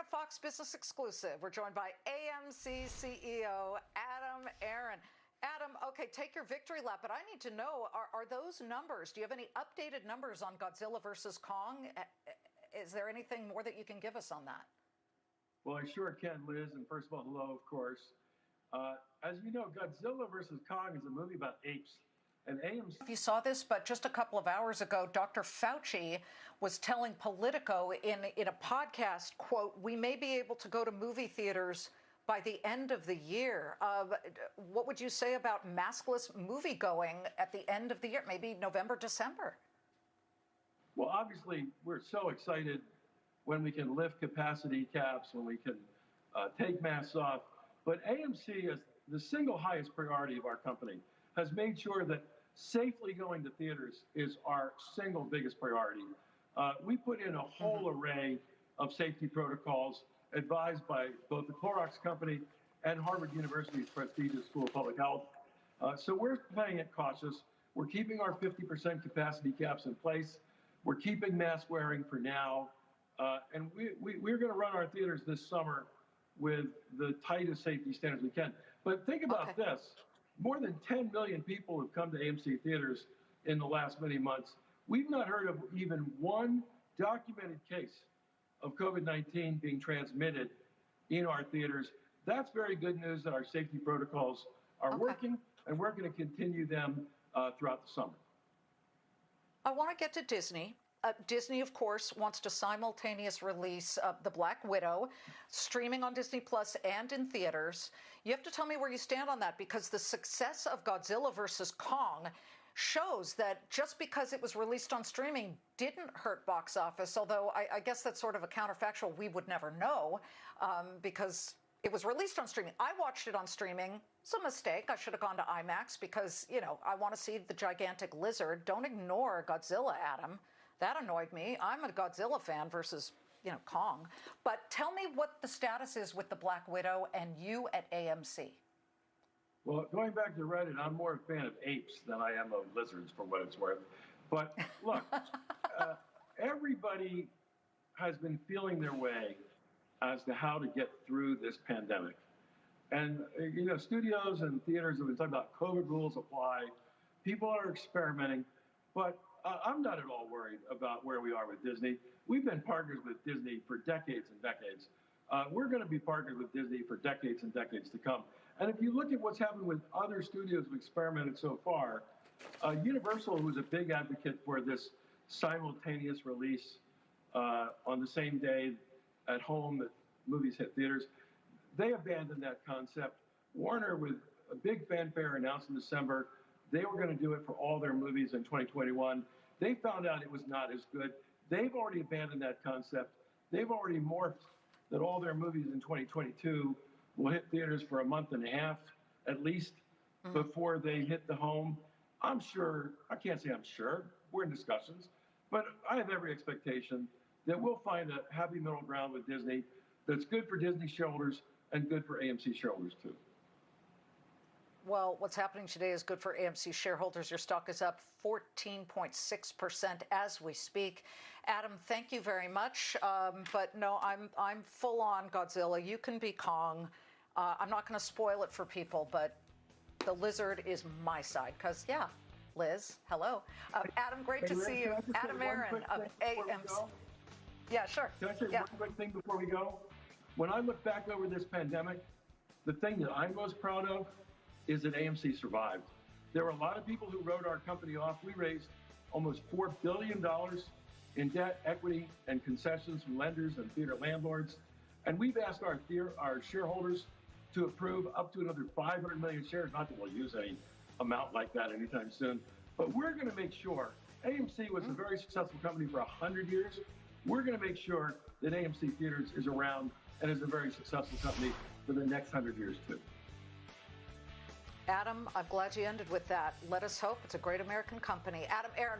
A Fox Business Exclusive. We're joined by AMC CEO Adam Aron. Adam, okay, take your victory lap, but I need to know, are those numbers, do you have any updated numbers on Godzilla versus Kong? Is there anything more that you can give us on that? Well, I sure can, Liz, and first of all, hello, of course. As you know, Godzilla versus Kong is a movie about apes. And AMC... If you saw this, but just a couple of hours ago, Dr. Fauci was telling Politico in a podcast, quote, we may be able to go to movie theaters by the end of the year. What would you say about maskless movie going at the end of the year, maybe November, December? Well, obviously, we're so excited when we can lift capacity caps, when we can take masks off. But AMC, as the single highest priority of our company, has made sure that safely going to theaters is our single biggest priority. We put in a whole array of safety protocols advised by both the Clorox Company and Harvard University's prestigious School of Public Health. So we're playing it cautious. We're keeping our 50% capacity caps in place. We're keeping mask wearing for now. And we're going to run our theaters this summer with the tightest safety standards we can. But think about this. More than 10 million people have come to AMC theaters in the last many months. We've not heard of even one documented case of COVID-19 being transmitted in our theaters. That's very good news that our safety protocols are working, and we're going to continue them throughout the summer. I want to get to Disney. Disney, of course, wants to simultaneous release The Black Widow, streaming on Disney Plus and in theaters. You have to tell me where you stand on that, because the success of Godzilla versus Kong shows that just because it was released on streaming didn't hurt box office, although I guess that's sort of a counterfactual we would never know because it was released on streaming. I watched it on streaming. It's a mistake. I should have gone to IMAX because, you know, I want to see the gigantic lizard. Don't ignore Godzilla, Adam. That annoyed me. I'm a Godzilla fan versus, you know, Kong. But tell me what the status is with The Black Widow and you at AMC. Well, going back to Reddit, I'm more a fan of apes than I am of lizards, for what it's worth. But look, everybody has been feeling their way as to how to get through this pandemic. And, you know, studios and theaters have been talking about COVID rules apply. People are experimenting. But I'm not at all worried about where we are with Disney. We've been partners with Disney for decades and decades. We're going to be partnered with Disney for decades and decades to come. And if you look at what's happened with other studios who've experimented so far, Universal, who's a big advocate for this simultaneous release on the same day at home that movies hit theaters, they abandoned that concept. Warner, with a big fanfare, announced in December they were going to do it for all their movies in 2021. They found out it was not as good. They've already abandoned that concept. They've already morphed that all their movies in 2022 will hit theaters for a month and a half, at least, before they hit the home. I'm sure, I can't say I'm sure, we're in discussions, but I have every expectation that we'll find a happy middle ground with Disney that's good for Disney shareholders and good for AMC shareholders too. Well, what's happening today is good for AMC shareholders. Your stock is up 14.6% as we speak. Adam, thank you very much. But no, I'm full on Godzilla. You can be Kong. I'm not going to spoil it for people, but the lizard is my side. Because, yeah, Liz, hello. Adam, great to see you. Adam Aron of AMC. Yeah, sure. Can I say one quick thing before we go? When I look back over this pandemic, the thing that I'm most proud of is that AMC survived. There were a lot of people who wrote our company off. We raised almost $4 billion in debt, equity, and concessions from lenders and theater landlords. And we've asked our shareholders to approve up to another 500 million shares. Not that we'll use any amount like that anytime soon, but we're going to make sure AMC was a very successful company for 100 years. We're going to make sure that AMC Theaters is around and is a very successful company for the next 100 years too. Adam, I'm glad you ended with that. Let us hope. It's a great American company. Adam Aron.